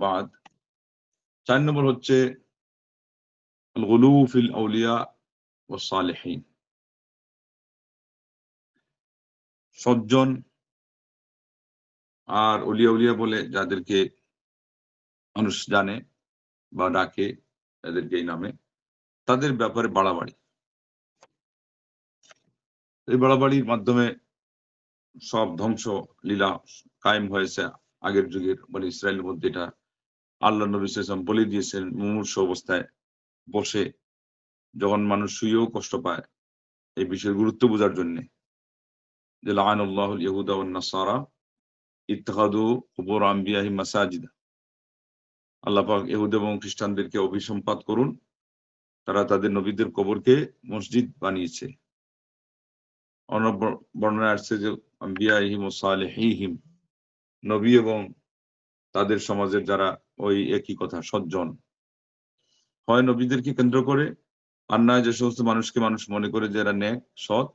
বাদ 4 নম্বর হচ্ছে আল গুলু ফিল আউলিয়া ওয়াস সালিহিন, সজ্জন আর উলিয়া উলিয়া বলে যাদেরকে মানুষ জানে বা ডাকে, তাদেরকে এই নামে, তাদের ব্যাপারে বাড়াবাড়ি। এই বাড়াবাড়ির মাধ্যমে সব ধ্বংস লীলা কায়েম হয়েছে আগের যুগের বনি ইসরায়েলের মধ্যে। এটা আল্লাহ নবী সাল্লাল্লাহু আলাইহি ওয়াসাল্লাম বলে দিয়েছেন মুমূর্ষু অবস্থায় বসে, যখন মানুষ শুয়েও কষ্ট পায়, এই বিষয়ের গুরুত্ব বোঝার জন্য, যে লাআনাল্লাহুল ইয়াহুদা ওয়ান নাসারা ইত্তাখাযু কুবুর আম্বিয়াহিম মাসাজিদ। আল্লাহ পাক ইহুদি এবং খ্রিস্টানদেরকে অভিসম্পাত করুন, তারা তাদের নবীদের কবরকে মসজিদ বানিয়েছে। অন্য বর্ণনায় আসছে যে আম্বিয়াহিম ও সালেহিহিম, নবী এবং তাদের সমাজের যারা ওই একই কথা, সজ্জন। হয় নবীদেরকে কেন্দ্র করে, আর নয় যে সমস্ত মানুষকে মানুষ মনে করে যে এরা নেক সৎ,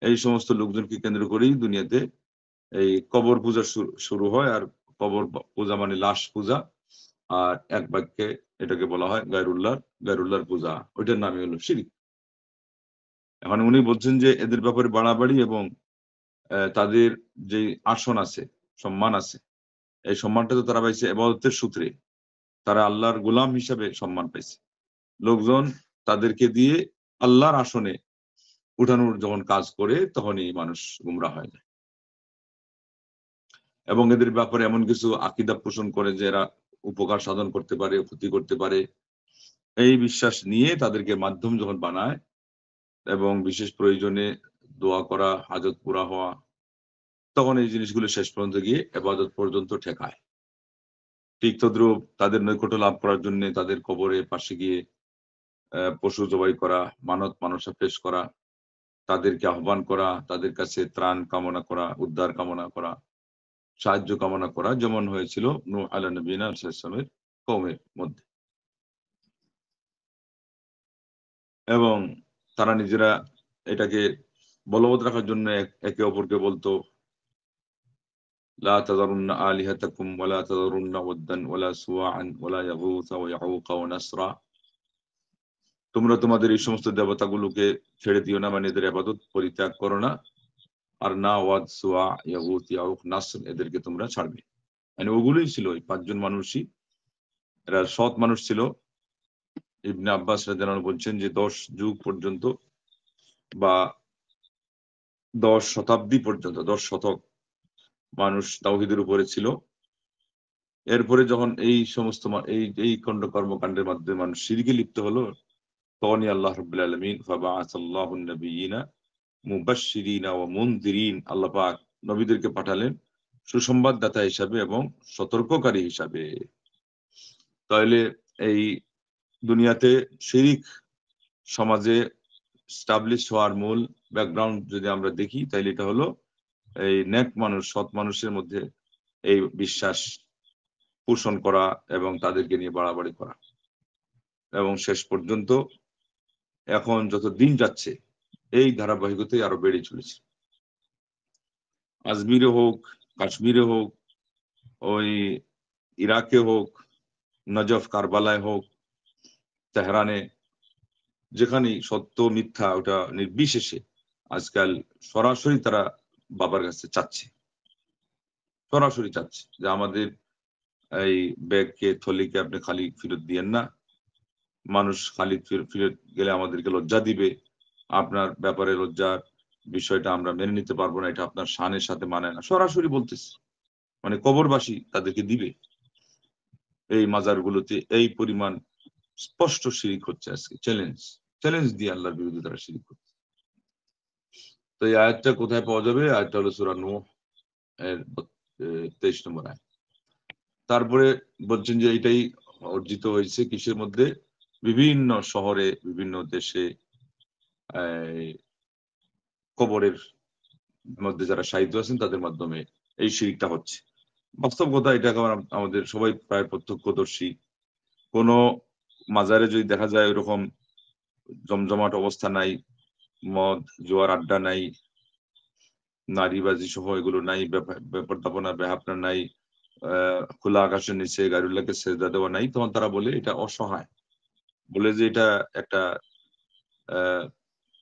এই সমস্ত লোকজনকে কেন্দ্র করেই দুনিয়াতে এই কবর পূজা শুরু হয়। আর কবর পূজা মানে লাশ পূজা, আর এক বাক্যে এটাকে বলা হয় গায়রুল্লাহর পূজা। ওইটার নামই হলো শিরক। এখন উনি বলছেন যে এদের ব্যাপারে বাড়াবাড়ি এবং তাদের যে আসন আছে, সম্মান আছে, এই সম্মানটা তো তারা পাইছে ইবাদতের সূত্রে, তারা আল্লাহর গোলাম হিসাবে সম্মান পাইছে। লোকজন তাদেরকে দিয়ে আল্লাহর আসনে উঠানোর যখন কাজ করে, তখনই মানুষ গুমরাহ হয়ে যায়। এবং এদের ব্যাপারে এমন কিছু আকীদা পোষণ করে যে এরা উপকার সাধন করতে পারে, ক্ষতি করতে পারে, এই বিশ্বাস নিয়ে তাদেরকে মাধ্যম যখন বানায় এবং বিশেষ প্রয়োজনে দোয়া করা, হাজত পুরা হওয়া, তখন এই জিনিসগুলো শেষ পর্যন্ত গিয়ে ইবাদত পর্যন্ত ঠেকায়। ঠিক তদ্রূপ তাদের নৈকট্য লাভ করার জন্য তাদের কবরের পাশে গিয়ে পশু জবাই করা, মানত মানসা পেশ করা, তাদেরকে আহ্বান করা, তাদের কাছে ত্রাণ কামনা করা, উদ্ধার কামনা করা, সাহায্য কামনা করা, যেমন হয়েছিল নূহ আলাইহিস নবিয়্যিনা সাল্লামের কওমের মধ্যে। এবং তারা নিজেরা এটাকে বলবৎ রাখার জন্য একে অপরকে বলতো, লা তাযারুন্না আলিহাতাকুম ওয়া লা তাযারুন্না ওয়াদ্দান ওয়া লা সুওয়াআন ওয়া লা ইয়াগুথা ওয়া ইয়াউকা ওয়া নাসরা। তোমরা তোমাদের এই সমস্ত দেবতাগুলোকে ছেড়ে দিও না, মানে এদের ইবাদত পরিত্যাগ করো না, আর না ওয়াদ, সুয়া, ইয়াগুত, ইয়াউক, নাসর এদেরকে তোমরা ছাড়বে। মানে ওগুলোই ছিল ওই 5 জন মানুষই, এরা সৎ মানুষ ছিল। ইবনে আব্বাস রাদিয়াল্লাহু আনহু বলছেন যে 10 যুগ পর্যন্ত বা 10 শতাব্দী পর্যন্ত, 10 শতক মানুষ তাওহীদের উপরে ছিল। এরপরে যখন এই সমস্ত এই কর্মকাণ্ডের মাধ্যমে মানুষ শিরকে লিপ্ত হলো, তখনই আল্লাহ রাব্বুল আলামিন ফাবাআসাল্লাহু আন-নাবিয়্যিনা মুবাশশিরিনা ওয়া মুনযিরিন, আল্লাহ পাক নবীদেরকে পাঠালেন সুসংবাদদাতা হিসাবে এবং সতর্ককারী হিসাবে। তাহলে এই দুনিয়াতে শিরক সমাজে স্টাবলিশ হওয়ার মূল ব্যাকগ্রাউন্ড যদি আমরা দেখি, তাহলে এটা হলো এই নেক মানুষ, সৎ মানুষের মধ্যে এই বিশ্বাস পোষণ করা এবং তাদেরকে নিয়ে বাড়াবাড়ি করা। এবং শেষ পর্যন্ত এখন যত দিন যাচ্ছে এই ধারাবাহিকতাই আরো বেড়ে চলেছে। আজমিরে হোক, কাশ্মীরে হোক, ওই ইরাকে হোক, নজফ কারবালায় হোক, তেহরানে, যেখানেই সত্য মিথ্যা ওটা নির্বিশেষে আজকাল সরাসরি তারা বাবার কাছে চাচ্ছে, সরাসরি চাচ্ছে যে আমাদের এই ব্যাগকে, থলিকে আপনি খালি ফেরত দিয়েন না, মানুষ খালি ফেরত গেলে আমাদেরকে লজ্জা দিবে, আপনার ব্যাপারে লজ্জার বিষয়টা আমরা মেনে নিতে পারবো না, এটা আপনার শানের সাথে মানায় না, সরাসরি বলতেছে। মানে কবরবাসী তাদেরকে দিবে। এই মাজারগুলোতে এই পরিমাণ স্পষ্ট শিরিক হচ্ছে। আজকে চ্যালেঞ্জ দিয়ে আল্লাহর বিরুদ্ধে তারা শিরিক করছে। তো এই আয়াতটা কোথায় পাওয়া যাবে? আয়াতটা হলো সূরা নূহ এর 23 নম্বর আয়াত। তারপরে বলছেন যে এটাই অর্জিত হয়েছে কিসের মধ্যে? বিভিন্ন শহরে, বিভিন্ন দেশে কবরের মধ্যে যারা শাহিদ আছেন তাদের মাধ্যমে এই শিরিকটা হচ্ছে। বাস্তব কথা, এটা আমাদের সবাই প্রায় প্রত্যক্ষদর্শী। কোন মাজারে যদি দেখা যায় ওইরকম জমজমাট অবস্থা নাই, মদ জোয়ার আড্ডা নাই, নারীবাজি সহ এগুলো নাই, ব্যাপার তাপনা বেহাপনা নাই, খোলা আকাশের নিচে গায়রুল্লাহকে সেজদা দেওয়া নাই, তখন তারা বলে এটা অসহায়, বলে যে এটা একটা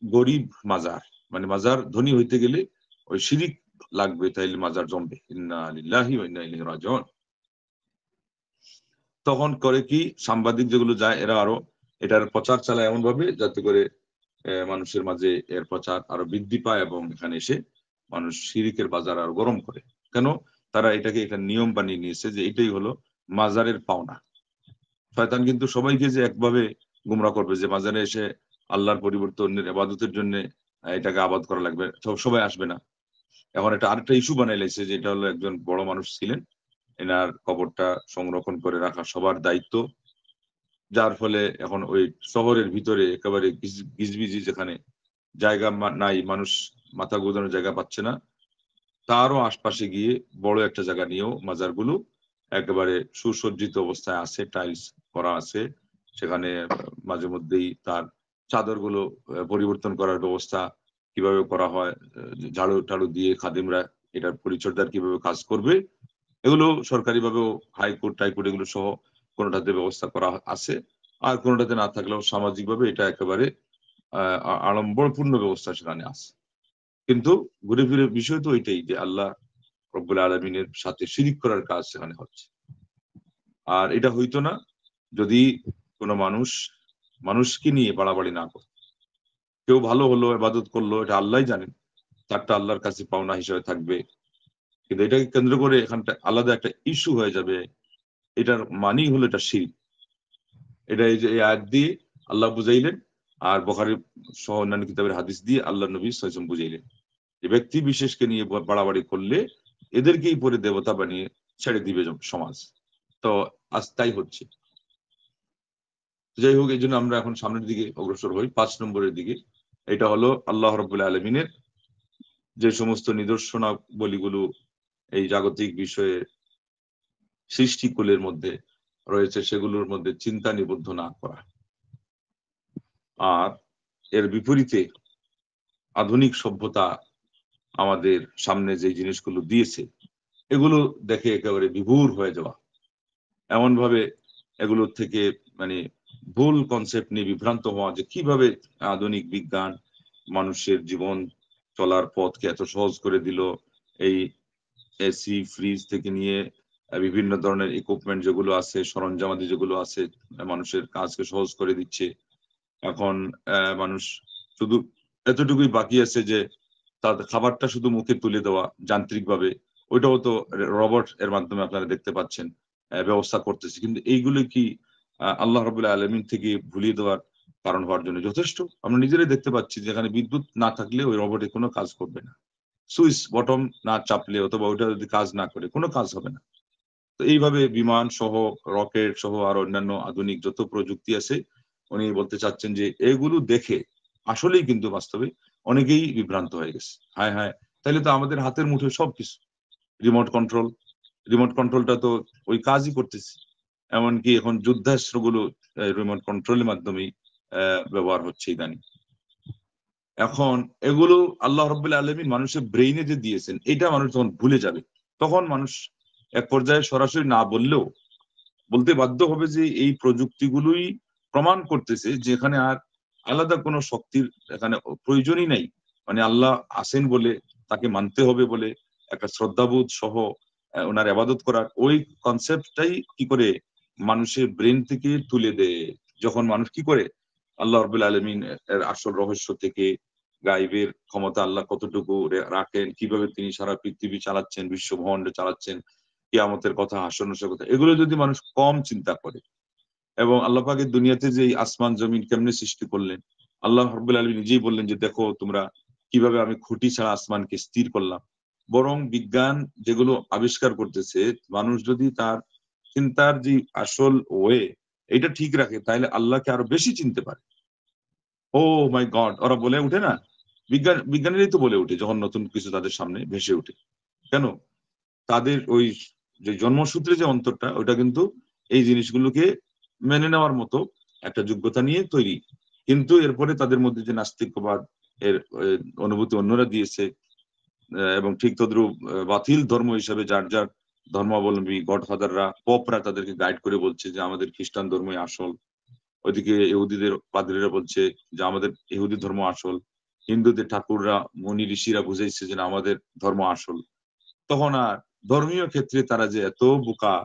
গরিব মাজার, মানে মাজার ধনী হইতে গেলে ওই শিরিক লাগবে, তাইলে মাজার জমবে। ইন্না লিল্লাহি ওয়া ইন্না ইলাইহি রাজিউন। তখন করে কি, সাংবাদিক যেগুলো যায় এরা আরো এটার প্রচার চালায় এমন ভাবে যাতে করে মানুষের মাঝে এর প্রচার আরো বৃদ্ধি পায়, এবং এখানে এসে মানুষ শিরিকের বাজার আরো গরম করে। কেন? তারা এটাকে একটা নিয়ম বানিয়ে নিয়েছে যে এটাই হলো মাজারের পাওনা। শয়তান কিন্তু সবাইকে যে একভাবে গুমরা করবে যে মাজারে এসে আল্লাহর পরিবর্তে অন্যের ইবাদতের জন্য এটাকে আবাদ করা লাগবে, সবাই আসবে না। এখন এটা আরেকটা ইস্যু বানাই লাগছে যে এটা হলো একজন বড় মানুষ ছিলেন, এনার কবরটা সংরক্ষণ করে রাখা সবার দায়িত্ব, যার ফলে এখন ওই শহরের ভিতরে একেবারে গিজবিজি যেখানে জায়গা নাই, মানুষ মাথা গোজানোর জায়গা পাচ্ছে না, তারও আশপাশে গিয়ে বড় একটা জায়গা নিয়েও মাজারগুলো একেবারে সুসজ্জিত অবস্থায় আছে, টাইলস করা আছে সেখানে। মাঝে মধ্যেই তার চাদরগুলো পরিবর্তন করার ব্যবস্থা কিভাবে করা হয়, ঝাড়ু টাড়ু দিয়ে খাদিমরা এটার পরিচর্যার কিভাবে কাজ করবে, এগুলো সরকারিভাবেও হাইকোর্ট টাইকোর্ট এগুলো সহ কোনোটাতে ব্যবস্থা করা আছে, আর কোনোটাতে না থাকলেও সামাজিকভাবে এটা একেবারে আড়ম্বরপূর্ণ ব্যবস্থা সেখানে আছে। কিন্তু ঘুরে ফিরে বিষয় তো এটাই যে আল্লাহ রব্বুল আলমিনের সাথে শিরিক করার কাজ সেখানে হচ্ছে। আর এটা হইতো না যদি কোনো মানুষকে নিয়ে বাড়াবাড়ি না করত। কেউ ভালো হলো, ইবাদত করলো, এটা আল্লাহ জানেন, তারটা আল্লাহর কাছে পাওনা হিসেবে থাকবে। কিন্তু এটাকে কেন্দ্র করে এখানটা আলাদা একটা ইস্যু হয়ে যাবে, এটার মানেই হলো এটা শিরক। এটা এই যে এই আয়াত দিয়ে আল্লাহ বুঝাইলেন, আর বুখারী সহ অন্যান্য কিতাবের হাদিস দিয়ে আল্লাহ নবী সাল্লাল্লাহু আলাইহি ওয়াসাল্লাম বুঝাইলেন যে ব্যক্তি বিশেষকে নিয়ে বাড়াবাড়ি করলে এদেরকেই পরে দেবতা বানিয়ে ছেড়ে দিবে সমাজ। তো আজ তাই হচ্ছে। যাই হোক, এই জন্য আমরা এখন সামনের দিকে অগ্রসর হই 5 নম্বরের দিকে। এটা হলো আল্লাহ রাব্বুল আলামিনের যে সমস্ত নিদর্শনাবলীগুলো এই জাগতিক বিষয়ে সৃষ্টিকুলের মধ্যে রয়েছে সেগুলোর মধ্যে চিন্তা নিবদ্ধ না করা। আর এর বিপরীতে আধুনিক সভ্যতা আমাদের সামনে যে জিনিসগুলো দিয়েছে এগুলো দেখে একেবারে বিভোর হয়ে যাওয়া, এমন ভাবে এগুলোর থেকে মানে ভুল কনসেপ্ট নিয়ে বিভ্রান্ত হওয়া যে কিভাবে আধুনিক বিজ্ঞান মানুষের জীবন চলার পথকে এত সহজ করে দিল। এই এসি ফ্রিজ থেকে নিয়ে বিভিন্ন ধরনের ইকুইপমেন্ট যেগুলো আছে, সরঞ্জামাদি যেগুলো আছে, মানুষের কাজকে সহজ করে দিচ্ছে। এখন মানুষ শুধু এতটুকুই বাকি আছে যে তার খাবারটা শুধু মুখে তুলে দেওয়া যান্ত্রিক ভাবে, ওইটাও তো রবট এর মাধ্যমে আপনারা দেখতে পাচ্ছেন ব্যবস্থা করতেছে। কিন্তু এইগুলো কি আল্লাহ রাব্বুল আলামিন থেকে ভুলিয়ে দেওয়ার কারণ হওয়ার জন্য যথেষ্ট? আমরা নিজেরাই দেখতে পাচ্ছি যেখানে বিদ্যুৎ না থাকলে ওই রবটে কোনো কাজ করবে না, সুইচ বটম না চাপলে অথবা ওইটা যদি কাজ না করে কোনো কাজ হবে না। তো এইভাবে বিমান সহ, রকেট সহ আর অন্যান্য আধুনিক যত প্রযুক্তি আছে, উনি বলতে চাচ্ছেন যে এগুলো দেখে আসলেই কিন্তু বাস্তবে অনেকেই বিভ্রান্ত হয়ে গেছে। হায় হায়, তাইলে তো আমাদের হাতের মুঠোয় সবকিছু, রিমোট কন্ট্রোল, রিমোট কন্ট্রোলটা তো ওই কাজই করতেছে। এমনকি এখন যুদ্ধাস্ত্রগুলো রিমোট কন্ট্রোলের মাধ্যমেই ব্যবহার হচ্ছে ইদানিং। এখন এগুলো আল্লাহ রাব্বুল আলামিন মানুষের ব্রেইনে যে দিয়েছেন, এটা মানুষ যখন ভুলে যাবে তখন মানুষ এক পর্যায়ে সরাসরি না বললেও বলতে বাধ্য হবে যে এই প্রযুক্তিগুলোই প্রমাণ করতেছে যে এখানে আর আলাদা কোনো শক্তির এখানে প্রয়োজনই নাই। মানে আল্লাহ আছেন বলে তাকে মানতে হবে বলে একটা শ্রদ্ধাবোধ সহ ওনার ইবাদত করার ওই কনসেপ্টটাই কি করে মানুষের ব্রেন থেকে তুলে দেয়। যখন মানুষ কি করে আল্লাহ রাব্বুল আলামিন এর আসল রহস্য থেকে, গায়েবের ক্ষমতা আল্লাহ কতটুকু রাখেন, কিভাবে তিনি সারা পৃথিবী চালাচ্ছেন, বিশ্ব ব্রহ্মাণ্ড চালাচ্ছেন, কিয়ামতের কথা, হাসর নাসরের কথা, এগুলো যদি মানুষ কম চিন্তা করে, এবং আল্লাহ পাকের দুনিয়াতে যে এই আসমান জমিন কেমনে সৃষ্টি করলেন, আল্লাহ রাব্বুল আলামিন নিজেই বললেন যে দেখো তোমরা কিভাবে আমি খুঁটি ছাড়া আসমানকে স্থির করলাম। বরং বিজ্ঞান যেগুলো আবিষ্কার করতেছে, মানুষ যদি তার চিন্তার যে আসল ওয়ে এটা ঠিক রাখে তাহলে আল্লাহকে আরো বেশি চিনতে পারে। ও মাই গড, ওরা বলে উঠে না, বিজ্ঞানীরাই তো বলে উঠে যখন নতুন কিছু তাদের সামনে ভেসে ওঠে। কেন? তাদের ওই যে জন্মসূত্রে যে অন্তরটা ওটা কিন্তু এই জিনিসগুলোকে মেনে নেওয়ার মতো একটা যোগ্যতা নিয়ে তৈরি। কিন্তু এরপরে তাদের মধ্যে যে নাস্তিকবাদ এর অনুভূতি অন্যরা দিয়েছে, এবং ঠিক তদ্রুপ বাতিল ধর্ম হিসাবে যার যার ধর্মাবলম্বী গডফাদাররা পপরা তাদেরকে গাইড করে বলছে যে আমাদের খ্রিস্টান ধর্মই আসল, ওইদিকে ইহুদিদের পাদ্রীরা বলছে যে আমাদের ইহুদি ধর্ম আসল, হিন্দুদের ঠাকুররা মুনি ঋষিরা বুঝাইছে যে না, আমাদের ধর্ম আসল। তখন আর ধর্মীয় ক্ষেত্রে তারা যে এত বোকা,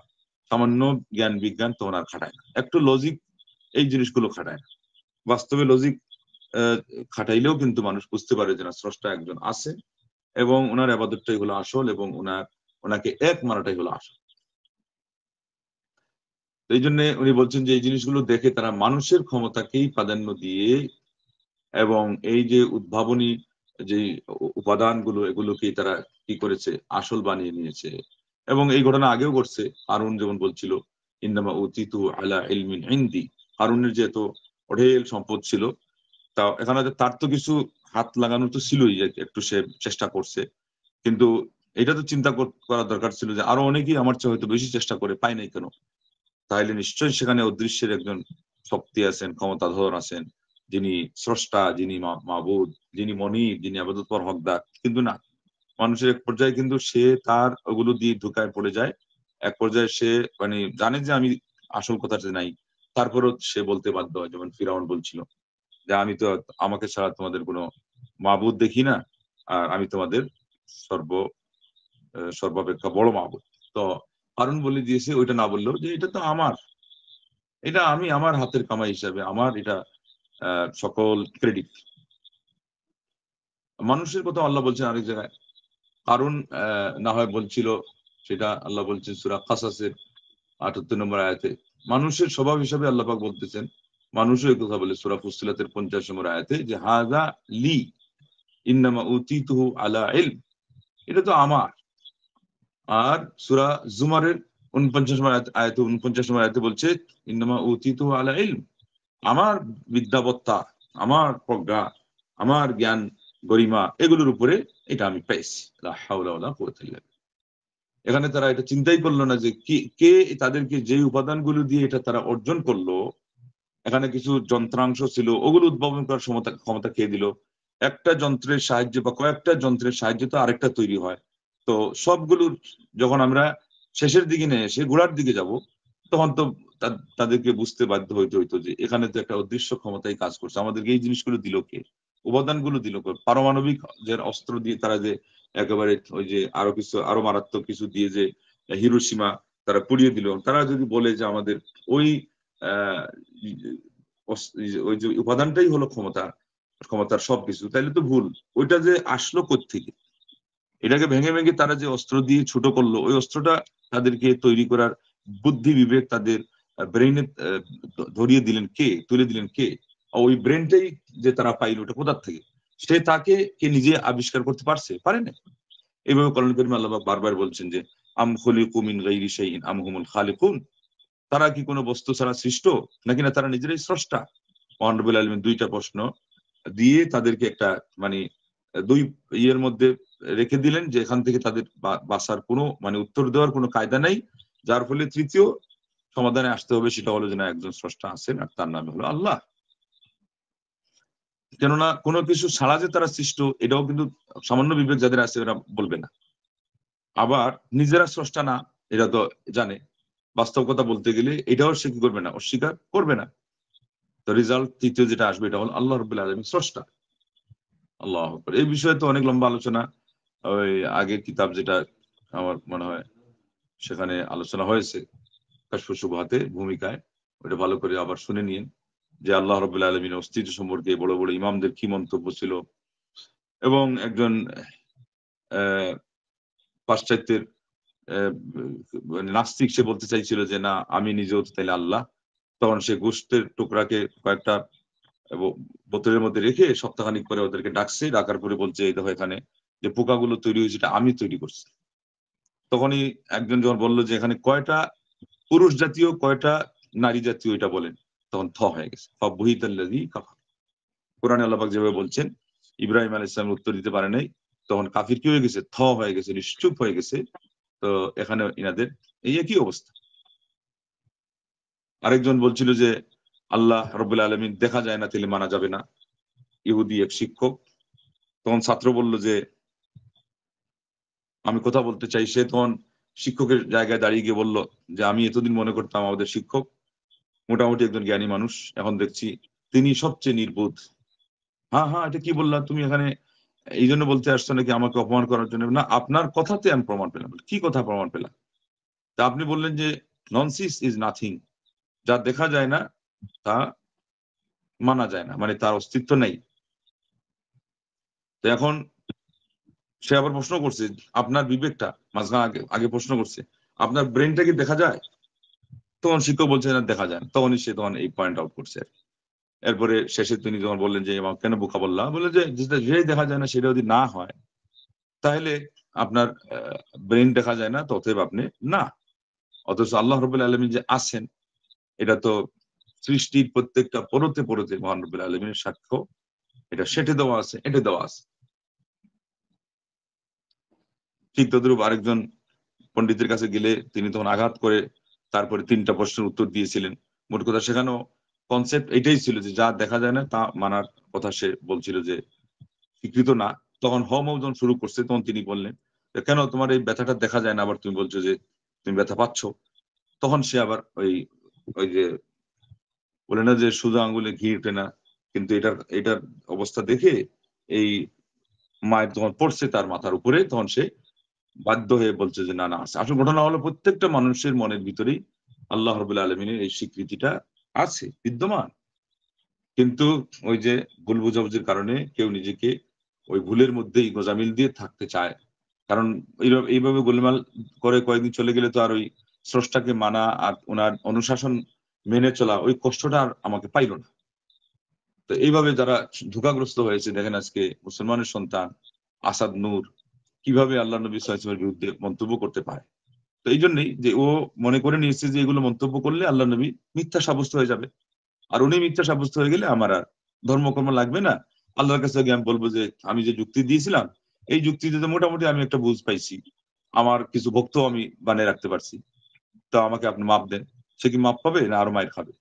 সামান্য জ্ঞান বিজ্ঞান তখন আর খাটায় না, একটু লজিক এই জিনিসগুলো খাটায় না। বাস্তবে লজিক খাটাইলেও কিন্তু মানুষ বুঝতে পারে যে না, স্রষ্টা একজন আছে এবং ওনার আবাদতটাই হলো আসল এবং ওনাকে এক মানাটাই হলো আসল। এই জন্য উনি বলছেন যে এই জিনিসগুলো দেখে তারা মানুষের ক্ষমতাকেই প্রাধান্য দিয়ে এবং এই যে উদ্ভাবনী যে উপাদানগুলো এগুলোকেই তারা কি করেছে, আসল বানিয়ে নিয়েছে। এবং এই ঘটনা আগেও ঘটছে। হারুন যেমন বলছিল ইন্নামা উতিতু আলা ইলমিন ইনদি, হারুনের যে এত অঢেল সম্পদ ছিল, তা এখানে তার তো কিছু হাত লাগানো তো ছিলই, যে একটু সে চেষ্টা করছে, কিন্তু এটা তো চিন্তা করা দরকার ছিল যে আরো অনেকেই আমার চেয়ে হয়তো বেশি চেষ্টা করে, পাই নাই কেন? তাহলে নিশ্চয়ই সেখানে অদৃশ্যের একজন শক্তি আছেন, ক্ষমতাধর আছেন, যিনি স্রষ্টা, যিনি মাবুদ, যিনি মনিব, যিনি আবাদতপর হকদার। কিন্তু না, মানুষের এক পর্যায়ে কিন্তু সে তার ওগুলো দিয়ে ধোকায় পড়ে যায়। এক পর্যায়ে সে মানে জানে যে আমি আসল কথাটা নাই, তারপরও সে বলতে বাধ্য হয়, যেমন ফিরাউন বলছিল যে আমি তো, আমাকে ছাড়া তোমাদের কোনো মাবুদ দেখি না, আর আমি তোমাদের সর্ব সর্বাপেক্ষা বড় মাবুদ। তো হারুন বলে দিয়েছে ওইটা না বললেও যে এটা তো আমার, এটা আমি আমার হাতের কামাই হিসাবে আমার এটা সকল ক্রেডিট। মানুষের কথা আল্লাহ বলছেন আরেক জায়গায়, কারণ না হয় বলছিল, সেটা আল্লাহ বলছেন সূরা কাসাসের ৭৮ নম্বর আয়াতে। মানুষের স্বভাব হিসাবে আল্লাহ পাক বলতেছেন, মানুষও এই কথা বলে সূরা ফুসসিলাতের ৫০ নম্বর আয়াতে যে হাযা লি ইন্নামা উতিতুহু আলা ইলম, এটা তো আমার। আর সূরা জুমারের ৪৯ নম্বর আয়াতে ৪৯ নম্বর আয়াতে বলছে ইন্নামা উতিতুহু আলা ইলম, আমার বিদ্যাবত্তা, আমার প্রজ্ঞা, আমার জ্ঞান গরিমা এগুলোর উপরে এটা আমি পেয়েছি। লা হাওলা ওয়ালা কুওয়াতা ইল্লা বিল্লাহ। এখানে তারা এটা চিন্তাই করলো না যে কে তাদেরকে যে উপাদানগুলো দিয়ে এটা তারা অর্জন করলো, এখানে কিছু যন্ত্রাংশ ছিল, ওগুলো উদ্ভাবন করার ক্ষমতা কে দিল? একটা যন্ত্রের সাহায্যে বা কয়েকটা যন্ত্রের সাহায্যে তো আরেকটা তৈরি হয়। তো সবগুলোর যখন আমরা শেষের দিকে নিয়ে এসে গোড়ার দিকে যাব, তখন তো তাদেরকে বুঝতে বাধ্য হইতে হইতো যে এখানে তো একটা অদৃশ্য ক্ষমতাই কাজ করছে, আমাদেরকে এই জিনিসগুলো দিল কে, উপাদানগুলো দিল কে? পারমাণবিক যে অস্ত্র দিয়ে তারা যে একেবারে ওই যে আরো কিছু আরো মারাত্মক কিছু দিয়ে যে হিরোশিমা তারা পুড়িয়ে দিল, তারা যদি বলে যে আমাদের ওই আহ ওই যে উপাদানটাই হলো ক্ষমতার সবকিছু, তাইলে তো ভুল। ওইটা যে আসলো কোত্থেকে? এটাকে ভেঙে ভেঙে তারা যে অস্ত্র দিয়ে ছোট করলো, ওই অস্ত্রটা তাদেরকে তৈরি করার বুদ্ধি বিবেক তাদের ব্রেইনে ধরিয়ে দিলেন কে, তুলে দিলেন কে? ওই ব্রেনটাই যে তারা পাইল ওটা কোথার থেকে? সে তাকে কে নিজে আবিষ্কার করতে পারছে? পারে না। এইভাবে কোরআন কারীমে আল্লাহ পাক বারবার বলছেন যে আম খুলিকু মিন গায়রি শাইইন আম হুমুল খালিকুন, তারা কি কোনো বস্তু ছাড়া সৃষ্ট, নাকি না তারা নিজেরাই স্রষ্টা? মহান রব্বুল আলামিন দুইটা প্রশ্ন দিয়ে তাদেরকে একটা মানে দুই ইয়ের মধ্যে রেখে দিলেন যে এখান থেকে তাদের বাঁচার কোনো মানে উত্তর দেওয়ার কোনো কায়দা নাই, যার ফলে তৃতীয় সমাধানে আসতে হবে, সেটা হলো যে না, একজন স্রষ্টা আছেন আর তার নাম হলো আল্লাহ। কেননা কোনো কিছু ছাড়া যে তারা সৃষ্ট, এটাও কিন্তু সামান্য বিবেক যাদের আছে ওরা বলবে না। আবার নিজেরা স্রষ্টা না, এটা তো জানে। বাস্তব কথা বলতে গেলে এটাও সে কি করবে না, অস্বীকার করবে না। তো রেজাল্ট তৃতীয় যেটা আসবে এটা হলো আল্লাহ রাব্বুল আলামিন স্রষ্টা। আল্লাহু আকবার। এই বিষয়ে তো অনেক লম্বা আলোচনা ওই আগের কিতাব যেটা আমার মনে হয় সেখানে আলোচনা হয়েছে, কাশফুস শুবহাতে ভূমিকায়। ওটা ভালো করে আবার শুনে নিন যে আল্লাহ রাব্বুল আলামিনের অস্তিত্ব সম্পর্কে বড় বড় ইমামদের কি মন্তব্য ছিল। এবং একজন পাশ্চাত্যের মানে নাস্তিক, সে বলতে চাইছিল যে না, আমি নিজেও তো তাইলে আল্লাহ। তখন সে গোশতের টুকরাকে কয়েকটা বোতলের মধ্যে রেখে সপ্তাহখানিক পরে ওদেরকে ডাকছে, ডাকার পরে বলছে এই দেখো এখানে যে পোকাগুলো তৈরি হয়েছে এটা আমি তৈরি করছি। তখনই একজন যখন বললো যে এখানে কয়টা পুরুষ জাতীয় কয়টা নারী জাতীয় এটা বলেন, তখন হয়ে গেছে ফাবহিতাল্লাযী কাফার। কোরআনে আল্লাহ পাক যেভাবে বলছেন, ইব্রাহিম আলাইহিস সালাম উত্তর দিতে পারে নাই, তখন কাফির কি হয়ে গেছে, হয়ে গেছে, নিশ্চুপ হয়ে গেছে। তো এখানে ইনাদের এই একই অবস্থা। আরেকজন বলছিল যে আল্লাহ রাব্বুল আলামিন দেখা যায় না, তাহলে মানা যাবে না, ইহুদি এক শিক্ষক। তখন ছাত্র বলল যে আমি কথা বলতে চাই। সে তখন শিক্ষকের জায়গায় দাঁড়িয়ে গিয়ে বলল যে আমি এতদিন মনে করতাম আমাদের শিক্ষক মোটামুটি একজন জ্ঞানী মানুষ, এখন দেখছি তিনি সবচেয়ে নির্বোধ। হ্যাঁ হ্যাঁ, এটা কি বললা তুমি এখানে, এই জন্য বলতে আসছো নাকি আমাকে অপমান করার জন্য? না, আপনার কথাতে আমি প্রমাণ পেলাম। কি কথা প্রমাণ পেলাম? তা আপনি বললেন যে ননসিস ইজ নাথিং, যা দেখা যায় না তা মানা যায় না, মানে তার অস্তিত্ব নেই। তো এখন সে আবার প্রশ্ন করছে আপনার বিবেকটা, মাঝখানে আগে আগে প্রশ্ন করছে আপনার ব্রেনটা কি দেখা যায়? তখন শিক্ষক বলছে না দেখা যায় না, তখনই সে তখন এই পয়েন্ট আউট করছে। এরপরে শেষে তিনি যখন বললেন যে আমার কেন বোকা বললাম, বললেন যে যেটাই দেখা যায় না সেটা যদি না হয় তাহলে আপনার ব্রেন দেখা যায় না, তো অতএব আপনি না। অথচ আল্লাহ রাব্বুল আলামিন যে আছেন এটা তো সৃষ্টির প্রত্যেকটা পরতে পরতে মহান রাব্বুল আলামিনের সাক্ষ্য, এটা সেটে দেওয়া আছে, এটে দেওয়া আছে। ঠিক তদ্রূপ আরেকজন পণ্ডিতের কাছে গেলে তিনি তখন আঘাত করে তারপরে 3টা প্রশ্নের উত্তর দিয়েছিলেন। মোট কথা সেখানেও কনসেপ্ট এটাই ছিল যে যা দেখা যায় না তা মানার কথা সে বলছিল যে স্বীকৃত না। তখন হওয়া যখন শুরু করছে তখন তিনি বললেন যে, কেন তোমার এই ব্যথাটা দেখা যায় না, আবার তুমি বলছো যে তুমি ব্যথা পাচ্ছ? তখন সে আবার ওই ওই যে বলে না যে সোজা আঙ্গুলে ঘি ওঠে না, কিন্তু এটার অবস্থা দেখে এই মায়ের যখন পড়ছে তার মাথার উপরে, তখন সে বাধ্য হয়ে বলছে যে না না আছে। আসল ঘটনা হলো প্রত্যেকটা মানুষের মনের ভিতরেই আল্লাহ রাব্বুল আলামিনের এই স্বীকৃতিটা আছে, বিদ্যমান। কিন্তু ওই যে ভুল বোঝাবুঝির কারণে কেউ নিজেকে ওই ভুলের মধ্যেই গোঁজামিল দিয়ে থাকতে চায়। কারণ এইভাবে গোলমাল করে কয়েকদিন চলে গেলে তো আর ওই স্রষ্টাকে মানা আর ওনার অনুশাসন মেনে চলা ওই কষ্টটা আর আমাকে পাইল না। তো এইভাবে যারা ধোঁকাগ্রস্ত হয়েছে, দেখেন আজকে মুসলমানের সন্তান আসাদ নূর কিভাবে আল্লাহ নবী সাল্লাল্লাহু আলাইহি ওয়াসাল্লামের বিরুদ্ধে মন্তব্য করতে পারে। তো এই জন্যই যে ও মনে করে নিয়েছে যে এগুলো মন্তব্য করলে আল্লাহ নবী মিথ্যা সাব্যস্ত হয়ে যাবে, আর উনি মিথ্যা সাব্যস্ত হয়ে গেলে আমার আর ধর্মকর্ম লাগবে না। আল্লাহর কাছে গিয়ে আমি বলবো যে আমি যে যুক্তি দিয়েছিলাম এই যুক্তিতে মোটামুটি আমি একটা বুঝ পাইছি, আমার কিছু ভক্ত আমি বানিয়ে রাখতে পারছি, তো আমাকে আপনি মাপ দেন। সে কি মাপ পাবে না আরো মায়ের খাবে?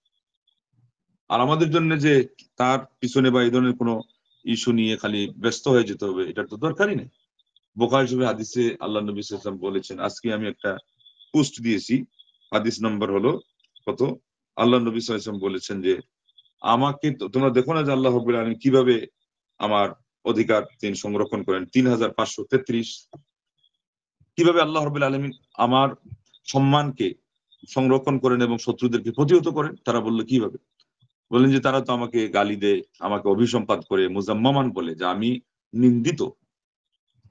আর আমাদের জন্য যে তার পিছনে বা এই ধরনের কোনো ইস্যু নিয়ে খালি ব্যস্ত হয়ে যেতে হবে, এটার তো দরকারই নেই। বুখারী শরীফের হাদিসে আল্লাহ নবী সাল্লাল্লাহু আলাইহি ওয়াসাল্লাম বলেছেন, আজকে আমি একটা পোস্ট দিয়েছি, হাদিস নম্বর হলো কত, আল্লাহ নবী সাল্লাল্লাহু আলাইহি ওয়াসাল্লাম বলেছেন যে আমাকে তোমরা দেখো না যে আল্লাহ রাব্বুল আলামিন কিভাবে আমার অধিকার তিনি সংরক্ষণ করেন, 3533 কিভাবে আল্লাহ রাব্বুল আলামিন আমার সম্মানকে সংরক্ষণ করেন এবং শত্রুদেরকে প্রতিহত করেন। তারা বলল কিভাবে? বললেন যে তারা তো আমাকে গালি দেয়, আমাকে অভিসম্পাত করে, মুজাম্মামান বলে যে আমি নিন্দিত,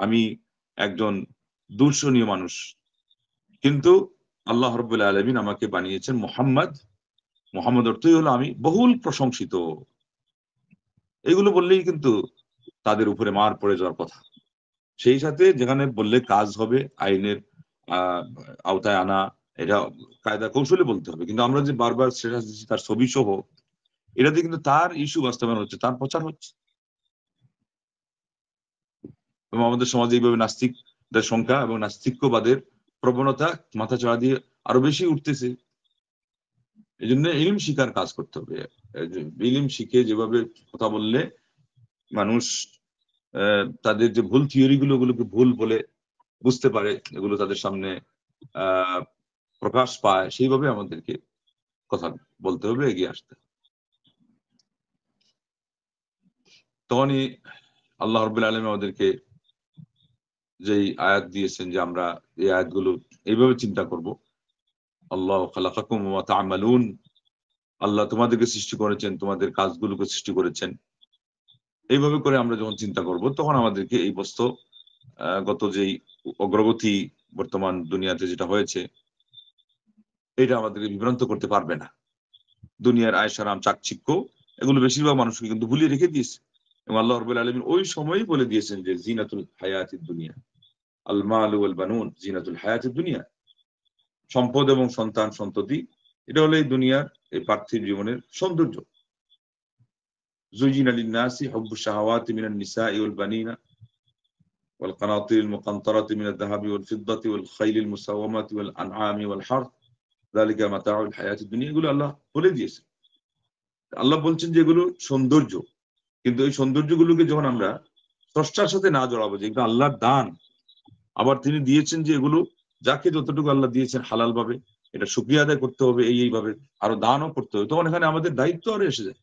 আমি একজন দূষণীয় মানুষ। কিন্তু আল্লাহ রাব্বুল আলামিন আমাকে বানিয়েছেন মুহাম্মদ, মুহাম্মদ অর্থই হলো আমি বহুল প্রশংসিত। এগুলো বললেই কিন্তু তাদের উপরে মার পড়ে যাওয়ার কথা। সেই সাথে যেখানে বললে কাজ হবে, আইনের আওতায় আনা, এটা কায়দা কৌশলে বলতে হবে। কিন্তু আমরা যে বারবার সেটা দিচ্ছি তার ছবি সহ, এটাতে কিন্তু তার ইস্যু বাস্তবায়ন হচ্ছে, তার প্রচার হচ্ছে। এবং আমাদের সমাজে এইভাবে নাস্তিকদের সংখ্যা এবং নাস্তিক্যবাদের প্রবণতা মাথাচাড়া দিয়ে আরো বেশি উঠতেছে। এই জন্য ইলম শিখার কাজ করতে হবে। এই যে ইলম শিখে যেভাবে কথা বললে মানুষ তাদের যে ভুল থিওরি ওগুলোকে ভুল বলে বুঝতে পারে, এগুলো তাদের সামনে আহ প্রকাশ পায়, সেইভাবে আমাদেরকে কথা বলতে হবে, এগিয়ে আসতে হবে। তখনই আল্লাহ রাব্বুল আলামিন আমাদেরকে যেই আয়াত দিয়েছেন যে আমরা এই আয়াতগুলো এইভাবে চিন্তা করব, আল্লাহ খালাকাকুম ওয়া তা'মালুন, আল্লাহ তোমাদেরকে সৃষ্টি করেছেন, তোমাদের কাজগুলোকে সৃষ্টি করেছেন। এইভাবে করে আমরা যখন চিন্তা করব তখন আমাদেরকে এই বস্তু গত যেই অগ্রগতি বর্তমান দুনিয়াতে যেটা হয়েছে এটা আমাদেরকে বিভ্রান্ত করতে পারবে না। দুনিয়ার আয়েশ-আরাম, চাকচিক্য এগুলো বেশিরভাগ মানুষকে কিন্তু ভুলিয়ে রেখে দিয়েছে। এবং আল্লাহ রাব্বুল আলামিন ওই সময়ই বলে দিয়েছেন যে জিনাতুল হায়াতিদ দুনিয়া, আল মালু ওয়াল বানুন জিনাতুল হায়াতিদ দুনিয়া। সম্পদ এবং সন্তান সন্ততি এটা হলো এই দুনিয়ার এই পার্থিব জীবনের সৌন্দর্য। যুজিনা লিন-নাসি হুব্বুশ শাহাওয়াতি মিনান নিসাই ওয়াল বানিনা ওয়াল কানাতিরিল মুকানতারাতি মিনাদ যাহাবি ওয়াল ফিদ্দাতি ওয়াল খাইলিল মুসাওয়ামাতি ওয়াল আনআমি ওয়াল হারথ যালিকা মাতাউল হায়াতিদ দুনিয়া। এগুলো আল্লাহ বলে দিয়েছেন। আল্লাহ বলছেন যে এগুলো সৌন্দর্য, কিন্তু এই সৌন্দর্যগুলোকে যখন আমরা স্রষ্টার সাথে না জড়াবো যে এগুলো আল্লাহর দান, আবার তিনি দিয়েছেন যে এগুলো যাকে যতটুকু আল্লাহ দিয়েছেন হালাল ভাবে এটা শুকরিয়া আদায় করতে হবে, এইভাবে আরো দানও করতে হবে। তখন এখানে আমাদের দায়িত্ব আরো এসে যায়।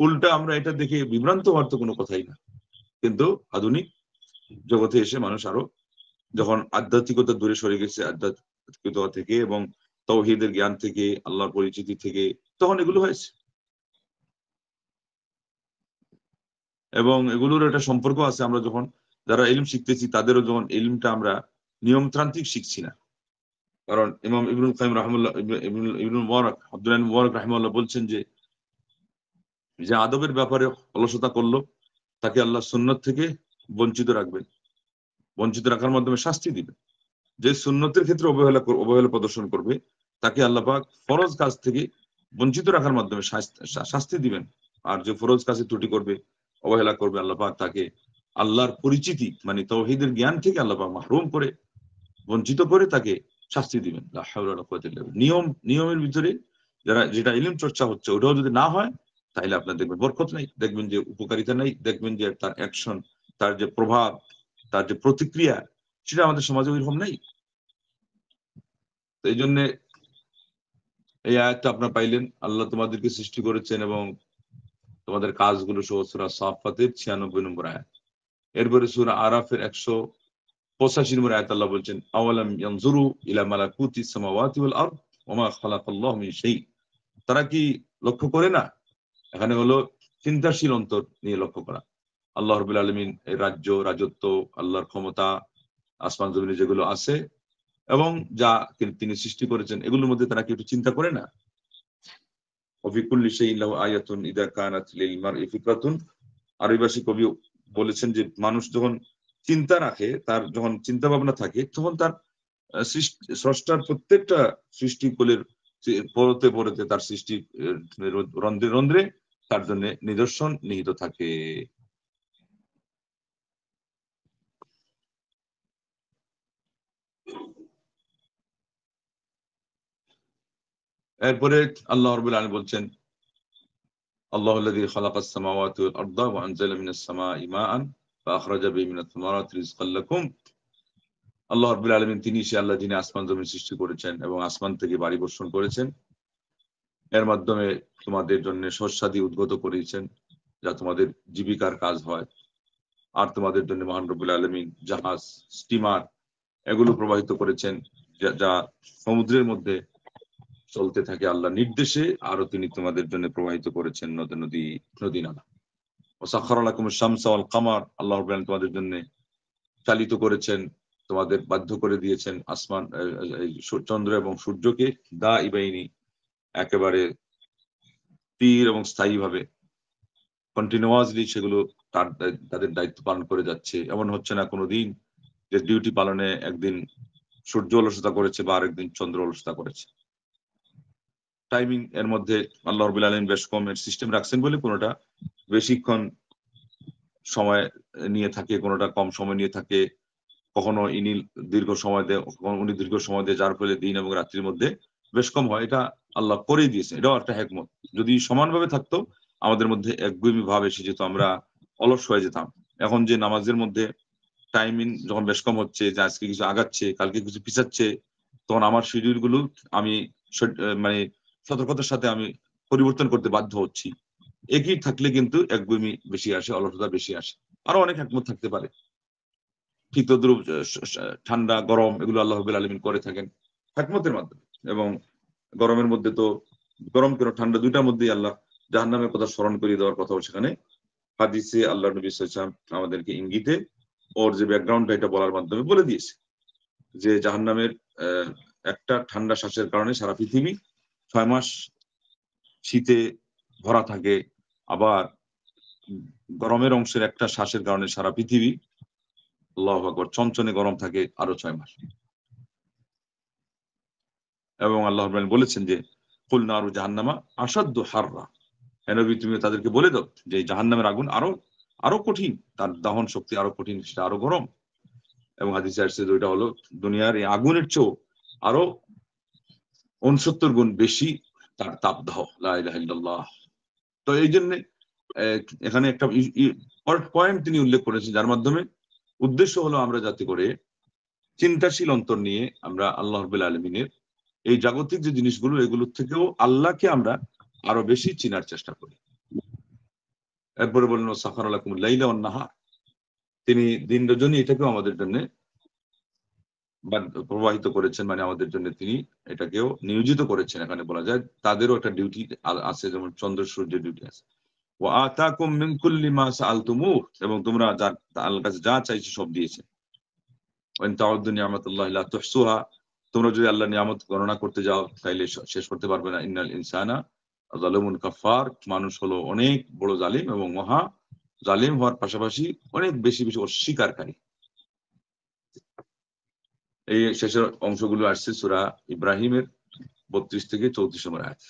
উল্টা আমরা এটা দেখে বিভ্রান্ত হওয়ার তো কোনো কথাই না। কিন্তু আধুনিক জগতে এসে মানুষ আরো যখন আধ্যাত্মিকতা দূরে সরে গেছে, আধ্যাত্মিকতা থেকে এবং তাওহীদের জ্ঞান থেকে, আল্লাহর পরিচিতি থেকে, তখন এগুলো হয়েছে। এবং এগুলোর একটা সম্পর্ক আছে, আমরা যখন যারা ইলম শিখতেছি তাদেরও যখন ইলমটা আমরা নিয়মতান্ত্রিক শিখছি না। কারণ ইমাম ইবনুল কাইয়িম রাহিমাহুল্লাহ, ইবনুল মুবারক, আব্দুল্লাহ ইবনে মুবারক রাহিমাহুল্লাহ বলছেন যে আদবের ব্যাপারে অলসতা করলো তাকে আল্লাহ সুন্নত থেকে বঞ্চিত রাখবেন, বঞ্চিত রাখার মাধ্যমে শাস্তি দিবেন। যে সুন্নতের ক্ষেত্রে অবহেলা প্রদর্শন করবে তাকে আল্লাহ পাক ফরজ কাজ থেকে বঞ্চিত রাখার মাধ্যমে শাস্তি দিবেন। আর যে ফরজ কাজে ত্রুটি করবে, অবহেলা করবে, আল্লাহ পাক তাকে আল্লাহর পরিচিতি মানে তাওহীদের জ্ঞান থেকে আল্লাহ পাক মাহরুম করে, বঞ্চিত করে তাকে শাস্তি দিবেন। লা হাওলা ওয়ালা কুওয়াতা ইল্লা বিল্লাহ। নিয়মের ভিতরে যেটা ইলম চর্চা হচ্ছে ওটাও যদি না হয় তাহলে আপনার দেখবেন বরকত নাই, দেখবেন যে উপকারিতা নাই, দেখবেন যে তার অ্যাকশন, তার যে প্রভাব, তার যে প্রতিক্রিয়া, সেটা আমাদের সমাজে ওইরকম নাই। তো এই জন্য এই আয়াতটা আপনারা পাইলেন, আল্লাহ তোমাদেরকে সৃষ্টি করেছেন এবং তোমাদের কাজগুলো সহ সূরা সাফফাতের 96 নম্বর আয়াত। এরপরে সূরা আরাফের 185 নম্বর আয়াত আল্লাহ বলছেন, আওয়ালাম ইয়ানজুরু ইলা মালাকুতিস সামাওয়াতি ওয়াল আরদ ওয়া মা খালাকাল্লাহু মিন শাই। তারা কি লক্ষ্য করে না? এখানে হলো চিন্তাশীল অন্তর নিয়ে লক্ষ্য করা। আল্লাহ রাব্বুল আলামিন এর রাজত্ব, আল্লাহর ক্ষমতা, আসমান জমিনে যেগুলো আছে এবং যা তিনি সৃষ্টি করেছেন এগুলোর মধ্যে তারা কি একটু চিন্তা করে না? ওয়া ফি কুল্লি শাইইন লাহু আয়াতুন ইযা কানাত লিল মারই ফিকরাতুন। আরবি ভাষী কবি বলেছেন যে মানুষ যখন চিন্তা রাখে, তার যখন চিন্তা ভাবনা থাকে, তখন তার স্রষ্টার প্রত্যেকটা সৃষ্টিকুলের পরতে পরতে তার সৃষ্টি রন্ধ্রে রন্ধ্রে তার জন্য নিদর্শন নিহিত থাকে। এরপরে আল্লাহ রাব্বুল আলামিন বলছেন, আল্লাহুল্লাযী খালাকাস সামাওয়াতি ওয়াল আরদা ওয়া আনজালা মিনাস সামাই মাআন ফাআখরাজা বিহি মিনাত থামারাতি রিজকাল লাকুম। আল্লাহ রাব্বুল আলামিন তিনি সে আল্লাহ যিনি আসমান জমিন সৃষ্টি করেছেন এবং আসমান থেকে বাড়ি বর্ষণ করেছেন, এর মাধ্যমে তোমাদের জন্য শস্যাদি উদ্গত করেছেন যা তোমাদের জীবিকার কাজ হয়। আর তোমাদের জন্য মহান রব্বুল আলামিন জাহাজ, স্টিমার এগুলো প্রবাহিত করেছেন যা সমুদ্রের মধ্যে চলতে থাকে আল্লাহর নির্দেশে। আরো তিনি তোমাদের জন্য প্রবাহিত করেছেন নদী নালা। ওয়াসাখখারা লাকুমুশ শামসা ওয়াল কামার, আল্লাহ রাব্বুল আলামিন তোমাদের জন্য চালিত করেছেন, তোমাদের বাধ্য করে দিয়েছেন আসমান, চন্দ্র এবং সূর্যকে দাইবাইনি, একেবারে স্থির এবং স্থায়ীভাবে কন্টিনিউয়াসলি সেগুলো তাদের দায়িত্ব পালন করে যাচ্ছে। এমন হচ্ছে না কোনোদিন যে ডিউটি পালনে একদিন সূর্য অলসতা করেছে বা আরেকদিন চন্দ্র অলসতা করেছে। টাইমিং এর মধ্যে আল্লাহ রাব্বুল আলামিন বেশ কম এর সিস্টেম রাখছেন বলে কোনোটা বেশিক্ষণ সময় নিয়ে থাকে, কোনোটা কম সময় নিয়ে থাকে, কখনো ইনি দীর্ঘ সময় দেয়, কখনো উনি দীর্ঘ সময় দেয়, যার ফলে দিন এবং রাত্রির মধ্যে বেশ কম হয়। এটা আল্লাহ করেই দিয়েছে, এটাও একটা হিকমত। যদি সমানভাবে থাকতো আমাদের মধ্যে একগুঁয়েমি ভাব এসে যেত, আমরা অলস হয়ে যেতাম। এখন যে নামাজের মধ্যে টাইমিং যখন বেশ কম হচ্ছে, যে আজকে কিছু আগাচ্ছে, কালকে কিছু পিছাচ্ছে, তখন আমার শিডিউল গুলো আমি মানে সতর্কতার সাথে আমি পরিবর্তন করতে বাধ্য হচ্ছি। একই থাকলে কিন্তু একগুঁয়েমি বেশি আসে, অলসতা বেশি আসে। আরো অনেক হিকমত থাকতে পারে। ঠিক তদ্রুপ ঠান্ডা গরম এগুলো আল্লাহ রাব্বুল আলামিন করে থাকেন হিকমতের মাধ্যমে। এবং গরমের মধ্যে তো গরম কেন ঠান্ডা দুইটার মধ্যেই আল্লাহ জাহান্নামের কথা স্মরণ করিয়ে দেওয়ার কথাও সেখানে হাদিসে আল্লাহ নবী সাল্লাল্লাহু আলাইহি ওয়াসাল্লাম আমাদেরকে ইঙ্গিতে ওর যে ব্যাকগ্রাউন্ডটা এটা বলার মাধ্যমে বলে দিয়েছে যে জাহান্নামের একটা ঠান্ডা শ্বাসের কারণে সারা পৃথিবী 6 মাস শীতে ভরা থাকে, আবার গরমের অংশের একটা শ্বাসের কারণে সারা পৃথিবী আল্লাহু আকবার চনচনে গরম থাকে আরো 6 মাস। এবং আল্লাহ রাব্বুল আলামিন বলেছেন যে কুল নারু জাহান্নামা আসাদ্দু হাররা, হে নবী তুমি তাদেরকে বলে দাও যে জাহান্নামের আগুন আরো কঠিন, তার দহন শক্তি আরো কঠিন, সেটা আরো গরম। এবং হাদিসে আসছে ওইটা হলো দুনিয়ার এই আগুনের চেয়েও আরো 69 গুণ বেশি তার তাপদাহ। লা ইলাহা ইল্লাল্লাহ। তো এই জন্য এখানে একটা পয়েন্ট তিনি উল্লেখ করেছেন, যার মাধ্যমে উদ্দেশ্য হলো আমরা যাতে করে চিন্তাশীল অন্তর নিয়ে আমরা আল্লাহ রাব্বুল আলামিনের এই জাগতিক যে জিনিসগুলো এগুলোর থেকেও আল্লাহকে আমরা আরো বেশি চিনার চেষ্টা করি। এরপরে বললেন সাখারা লাকুমুল লাইলা ওয়ান নাহার, তিনি দিন রজনী এটাকেও আমাদের জন্য প্রবাহিত করেছেন, মানে আমাদের জন্য তিনি এটাকেও নিয়োজিত করেছেন। এখানে বলা যায় তাদেরও একটা ডিউটি আছে, যেমন চন্দ্র সূর্যের ডিউটি আছে। ওয়া আতাকুম মিন কুল্লি মা সাআলতুমুহ, এবং তোমরা আল্লাহর কাছে যা চাইছো সব দিয়েছেন। ওয়া ইন তাউদ্দু নি'মাতাল্লাহি লা তুহসুহা, তোমরা যদি আল্লাহর নিয়ামত গণনা করতে যাও তাইলে শেষ করতে পারবে না। ইন্নাল ইনসানা যালুমুন কাফার, মানুষ হলো অনেক বড় জালিম এবং মহা জালিম হওয়ার পাশাপাশি অনেক বেশি বেশি অস্বীকারী। এই শেষের অংশগুলো আসছে সূরা ইব্রাহিমের 32 থেকে 34 নম্বর আয়াত।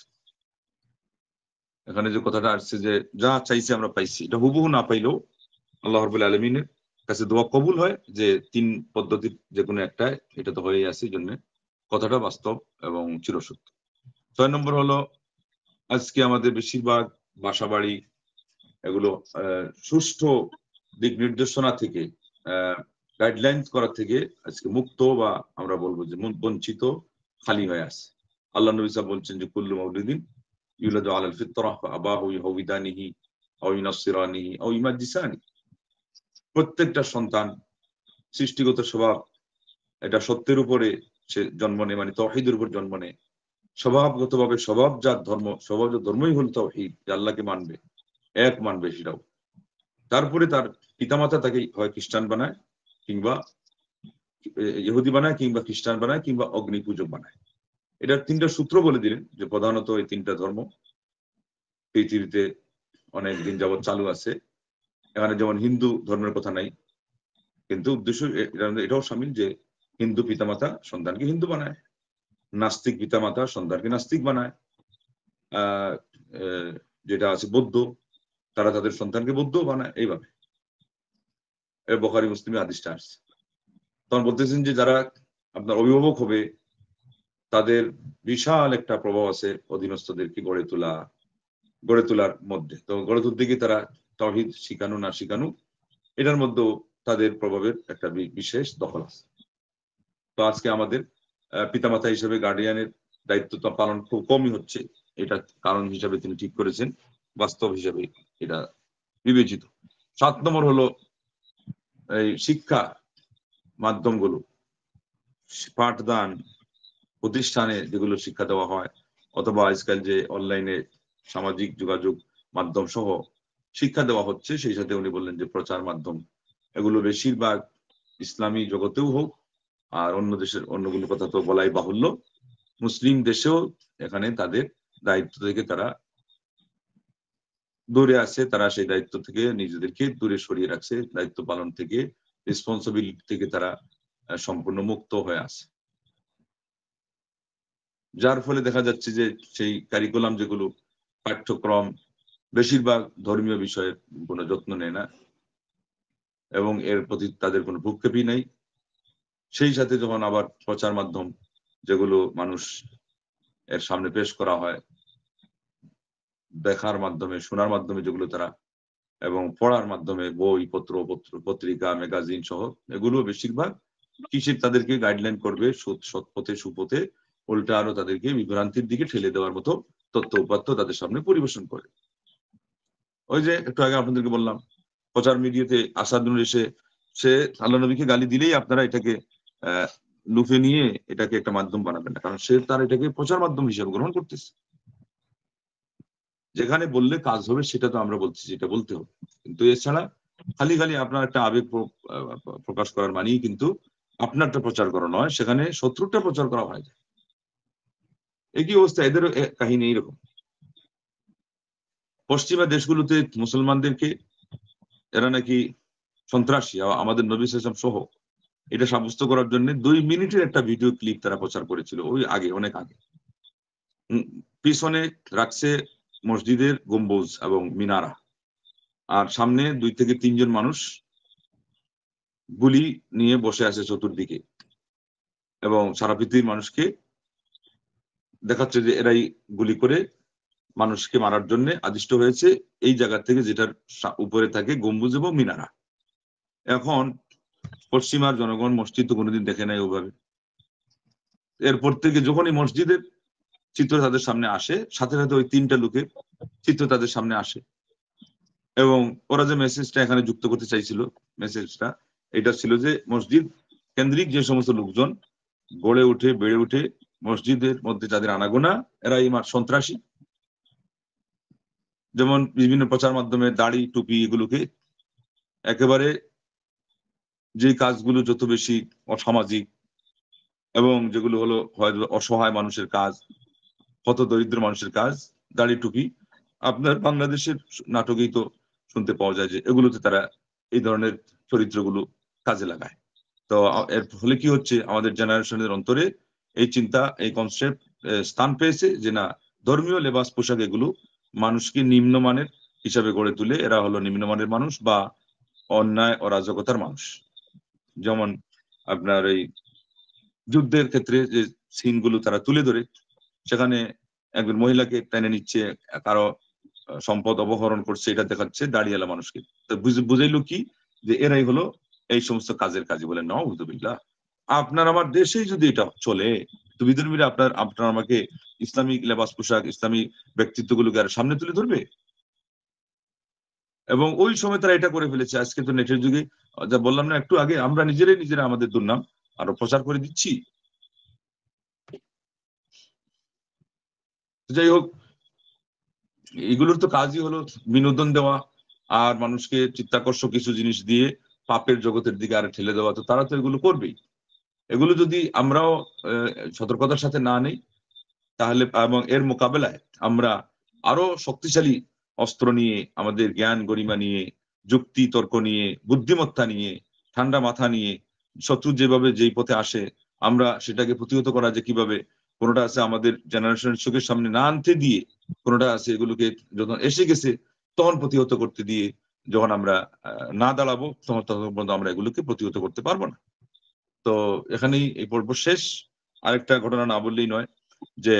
এখানে যে কথাটা আসছে যে যা চাইছি আমরা পাইছি, এটা হুবহু না পাইলেও আল্লাহ রাব্বুল আলামিনের কাছে দোয়া কবুল হয়, যে 3 পদ্ধতির যে কোনো একটা এটা তো হয়েই আছে, জন্য কথাটা বাস্তব এবং চিরসত্য। 6 নম্বর হলো আজকে আমাদের বেশিরভাগ বাসাবাড়ি এগুলো সুষ্ঠু দিক নির্দেশনা থেকে গাইডলাইন করা থেকে আজকে মুক্ত, বা আমরা বলবো যে বঞ্চিত, খালি হয়ে আছে। আল্লাহ নবী সাল্লাল্লাহু আলাইহি ওয়াসাল্লাম বলছেন যে কুল্লু মাউলিদিন ইউলাদু আলাল ফিতরাহ ফাআবাহু ইউহাউদানিহি আও ইউনাসসিরানিহি আও ইউমাজ্জিসানি, প্রত্যেকটা সন্তান সৃষ্টিগত স্বভাব এটা সত্যের উপরে সে জন্ম নেয়, মানে তাওহীদের উপর জন্ম নেয়। স্বভাবগতভাবে স্বভাবজাত ধর্মই হল তাওহীদ, যে আল্লাহকে মানবে, এক মানবে সেটাও। তারপরে তার পিতামাতা তাকে হয় খ্রিস্টান বানায়, কিংবা ইহুদি বানায়, কিংবা খ্রিস্টান বানায়, কিংবা অগ্নি পূজক বানায়। এটার 3টা সূত্র বলে দিলেন, যে প্রধানত এই 3টা ধর্ম পৃথিবীতে অনেক দিন যাবৎ চালু আছে। এখানে যেমন হিন্দু ধর্মের কথা নাই, কিন্তু উদ্দেশ্য এটাও শামিল যে হিন্দু পিতামাতা সন্তানকে হিন্দু বানায়, নাস্তিক পিতামাতা সন্তানকে নাস্তিক বানায়, যেটা আছে বৌদ্ধ, তারা তাদের সন্তানকে বৌদ্ধ বানায়। এইভাবে বুখারী মুসলিমে হাদিসটা আসছে। তখন বলতেছেন যে যারা আপনার অভিভাবক হবে তাদের বিশাল একটা প্রভাব আছে অধীনস্থদেরকে গড়ে তোলার মধ্যে। তো গড়ে তুলতে গিয়ে তারা তাওহীদ শিখানো না শিখানো, এটার মধ্যেও তাদের প্রভাবের একটা বিশেষ দখল আছে। তো আজকে আমাদের পিতামাতা হিসেবে গার্ডিয়ানের দায়িত্ব পালন খুব কমই হচ্ছে, এটা কারণ হিসাবে তিনি ঠিক করেছেন, বাস্তব হিসাবে এটা বিবেচিত। 7 নম্বর হলো এই শিক্ষা মাধ্যমগুলো, পাঠদান প্রতিষ্ঠানে যেগুলো শিক্ষা দেওয়া হয়, অথবা আজকাল যে অনলাইনে সামাজিক যোগাযোগ মাধ্যম সহ শিক্ষা দেওয়া হচ্ছে, সেই সাথে উনি বললেন যে প্রচার মাধ্যম এগুলো বেশিরভাগ ইসলামী জগতেও হোক, আর অন্য দেশের অন্যগুলোর কথা তো বলাই বাহুল্য, মুসলিম দেশেও এখানে তাদের দায়িত্ব থেকে তারা দূরে আছে, তারা সেই দায়িত্ব থেকে নিজেদেরকে দূরে সরিয়ে রাখছে, দায়িত্ব পালন থেকে, রেসপন্সিবিলিটি থেকে তারা সম্পূর্ণ মুক্ত হয়ে আছে। যার ফলে দেখা যাচ্ছে যে সেই কারিকুলাম যেগুলো পাঠ্যক্রম বেশিরভাগ ধর্মীয় বিষয়ের কোনো যত্ন নেয় না, এবং এর প্রতি তাদের কোনো ভ্রুক্ষেপই নাই। সেই সাথে যখন আবার প্রচার মাধ্যম যেগুলো মানুষ এর সামনে পেশ করা হয়, দেখার মাধ্যমে, শোনার মাধ্যমে যেগুলো তারা, এবং পড়ার মাধ্যমে বই পত্রিকা ম্যাগাজিন সহ, এগুলো বেশিরভাগ কিসের তাদেরকে গাইডলাইন করবে সৎ পথে সুপথে, উল্টা আরো তাদেরকে বিভ্রান্তির দিকে ঠেলে দেওয়ার মতো তথ্য উপাত্ত তাদের সামনে পরিবেশন করে। ওই যে একটু আগে আপনাদেরকে বললাম, প্রচার মিডিয়াতে আসাদুল এসে সে আল্লাহ নবীকে গালি দিলেই আপনারা এটাকে লুফে নিয়ে এটাকে একটা মাধ্যম বানাবেন না, কারণ সে তার এটাকে প্রচার মাধ্যম হিসেবে গ্রহণ করতেছে। যেখানে বললে কাজ হবে সেটা তো আমরা বলছি, যেটা বলতে হবে, কিন্তু এছাড়া খালি আপনার একটা আবেগ প্রকাশ করার মানেই কিন্তু আপনারটা প্রচার করা নয়, সেখানে শত্রুটা প্রচার করা হয়। একই অবস্থা এদেরও কাহিনী এইরকম। পশ্চিমা দেশগুলোতে মুসলমানদেরকে এরা নাকি সন্ত্রাসী, আমাদের নবী সাল্লাল্লাহু আলাইহি ওয়াসাল্লাম সহ, এটা সাব্যস্ত করার জন্য 2 মিনিটের একটা ভিডিও ক্লিপ তারা প্রচার করেছিল, ওই আগে, অনেক আগে। পিছনে রাখছে মসজিদের গম্বুজ এবং মিনারা, আর সামনে 2 থেকে 3 জন মানুষ গুলি নিয়ে বসে আছে চতুর্দিকে, এবং সারা পৃথিবীর মানুষকে দেখাচ্ছে যে এরাই গুলি করে মানুষকে মারার জন্য আদিষ্ট হয়েছে এই জায়গা থেকে, যেটার উপরে থাকে গম্বুজ এবং মিনারা। এখন পশ্চিমার জনগণ মসজিদ তো কোনোদিন দেখে নাই ওভাবে। এরপর থেকে যখনই মসজিদের চিত্র তাদের সামনে আসে, সাথে সাথে ওই 3টা লোকের চিত্র তাদের সামনে আসে। এবং ওরা যে মেসেজটা এখানে যুক্ত করতে চাইছিল, মেসেজটা এটা ছিল যে মসজিদ কেন্দ্রিক যে সমস্ত লোকজন গড়ে উঠে বেড়ে উঠে মসজিদের মধ্যে যাদের আনাগোনা, এরা ইমার সন্ত্রাসী। যেমন বিভিন্ন প্রচার মাধ্যমে দাড়ি টুপি এগুলোকে একেবারে যে কাজগুলো যত বেশি অসামাজিক এবং যেগুলো হলো হয়তো অসহায় মানুষের কাজ, হত দরিদ্র মানুষের কাজ, দাড়ি টুপি, আপনার বাংলাদেশের নাটকেই তো শুনতে পাওয়া যায় যে এগুলোতে তারা এই ধরনের চরিত্রগুলো কাজে লাগায়। তো এর ফলে কি হচ্ছে, আমাদের জেনারেশনের অন্তরে এই চিন্তা, এই কনসেপ্ট স্থান পেয়েছে যে না, ধর্মীয় লেবাস পোশাক এগুলো মানুষকে নিম্নমানের হিসাবে গড়ে তুলে, এরা হলো নিম্নমানের মানুষ বা অন্যায় অরাজকতার মানুষ। যেমন আপনার এই যুদ্ধের ক্ষেত্রে যে সিনগুলো তারা তুলে ধরে, সেখানে একজন মহিলাকে টেনে নিচ্ছে, কারো সম্পদ অপহরণ করছে, এটা দেখাচ্ছে দাঁড়িয়ালা মানুষকে। তো বুঝাইলো কি যে এরাই হলো এই সমস্ত কাজের কাজী বলে। নাউযুবিল্লাহ, আপনার আমার দেশেই যদি এটা চলে, তো বিধর্মীরা আপনার আমাকে ইসলামিক লেবাস পোশাক, ইসলামী ব্যক্তিত্বগুলোকে আর সামনে তুলে ধরবে? এবং ওই সময় তারা এটা করে ফেলেছে। আজকে তো নেটের যুগে, যা বললাম না একটু আগে, আমরা নিজেরা আমাদের দুর্নাম আরো প্রচার করে দিচ্ছি। যাই হোক, এগুলোর তো কাজই হলো বিনোদন দেওয়া আর মানুষকে চিত্তাকর্ষক কিছু জিনিস দিয়ে পাপের জগতের দিকে আর ঠেলে দেওয়া। তো তারা তো এগুলো করবেই। এগুলো যদি আমরাও সতর্কতার সাথে না নেই, তাহলে এবং এর মোকাবেলায় আমরা আরো শক্তিশালী অস্ত্র নিয়ে, আমাদের জ্ঞান গরিমা নিয়ে, যুক্তি তর্ক নিয়ে, বুদ্ধিমত্তা নিয়ে, ঠান্ডা মাথা নিয়ে, শত্রু যেভাবে যেই পথে আসে আমরা সেটাকে প্রতিহত করা যে কিভাবে, কোনোটা আছে আমাদের জেনারেশনের চোখের সামনে না আনতে দিয়ে, কোনোটা আছে এগুলোকে যখন এসে গেছে তখন প্রতিহত করতে দিয়ে, যখন আমরা না দাঁড়াবো তখন পর্যন্ত আমরা এগুলোকে প্রতিহত করতে পারবো না। তো এখানেই এই পর্ব শেষ। আরেকটা ঘটনা না বললেই নয় যে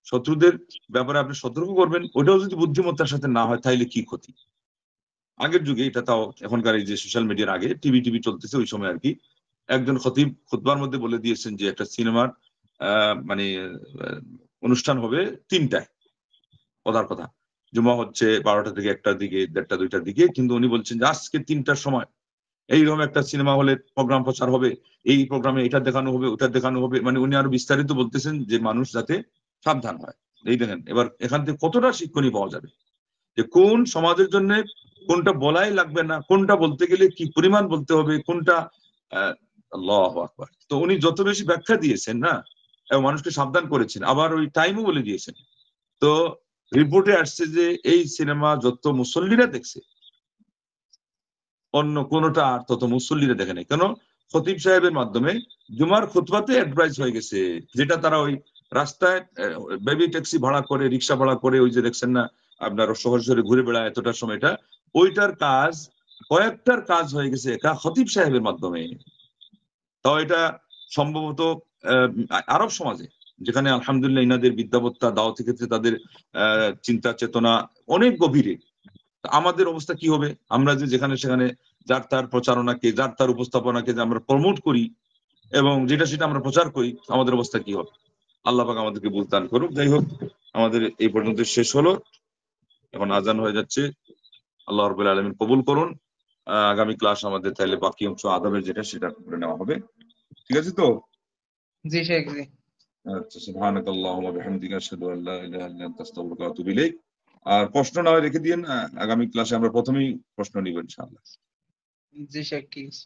শত্রুদের ব্যাপারে আপনি সতর্ক করবেন, ওটাও যদি বুদ্ধিমত্তার সাথে না হয় তাহলে কি ক্ষতি। আগের যুগে এটা, তাও এখনকার এই যে সোশ্যাল মিডিয়ার আগে টিভি চলতেছে ওই সময় আর কি, একজন খতিব খুতবার মধ্যে বলে দিয়েছেন যে একটা সিনেমার মানে অনুষ্ঠান হবে 3টায়, কথার কথা। জুমা হচ্ছে 12টা থেকে 1টার দিকে, 1:30 2টার দিকে, কিন্তু উনি বলছেন যে আজকে 3টার সময় এইরকম একটা সিনেমা হলে প্রোগ্রাম প্রচার হবে, এই প্রোগ্রামে এটা দেখানো হবে, ওটা দেখানো হবে। মানে উনি আরো বিস্তারিত বলতেছেন যে মানুষ যাতে সাবধান হয়। এই দেখেন এবার এখান থেকে কতটা শিক্ষণীয় পাওয়া যাবে যে কোন সমাজের জন্য কোনটা বলাই লাগবে না, কোনটা বলতে গেলে কি পরিমাণ বলতে হবে, কোনটা আল্লাহু আকবার। তো উনি যত বেশি ব্যাখ্যা দিয়েছেন না, এবং মানুষকে সাবধান করেছেন, আবার ওই টাইমও বলে দিয়েছেন। তো রিপোর্টে আসছে যে এই সিনেমা যত মুসল্লিরা দেখছে, অন্য কোনটা আর তত মুসল্লিরা দেখে নাই। কেন? খতিব সাহেবের মাধ্যমে জুমার খুতবাতে অ্যাডভাইস হয়ে গেছে, যেটা তারা ওই রাস্তায় বেবি ট্যাক্সি ভাড়া করে, রিক্সা ভাড়া করে, ওই যে দেখছেন না আপনার শহর শহরে ঘুরে বেড়ায় এতটার সময়টা, ওইটার কাজ কয়েকটার কাজ হয়ে গেছে একা খতিব সাহেবের মাধ্যমে। তাও এটা সম্ভবত আরব সমাজে, যেখানে আলহামদুলিল্লাহ ইনাদের বিদ্যাবত্তা, দাওয়াতি ক্ষেত্রে তাদের চিন্তা চেতনা অনেক গভীরে। আমাদের অবস্থা কি হবে? আমরা যে যেখানে সেখানে যার তার প্রচারণাকে, যার তার উপস্থাপনাকে যে আমরা প্রমোট করি এবং যেটা সেটা আমরা প্রচার করি, আমাদের অবস্থা কি হবে? আল্লাহ পাক আমাদেরকে বুঝ দান করুক। যাই হোক, আমাদের এই পর্যন্ত শেষ হলো, এখন আজান হয়ে যাচ্ছে। আল্লাহ রাব্বুল আলামিন কবুল করুন। আগামী ক্লাস আমাদের তাহলে বাকি অংশ আদবের যেটা সেটা করে নেওয়া হবে। ঠিক আছে তো? জি শেখ জি। আচ্ছা, সুবহানাকাল্লাহুম্মা বিহামদিকা আশহাদু আল্লা ইলাহা ইল্লা আনতা আস্তাগফিরুকা ওয়া আতুবু ইলাইক। আর প্রশ্ন না হয় রেখে দিয়েন, আগামী ক্লাসে আমরা প্রথমেই প্রশ্ন নিব ইনশাআল্লাহ। জি শেখ, ঠিক আছে।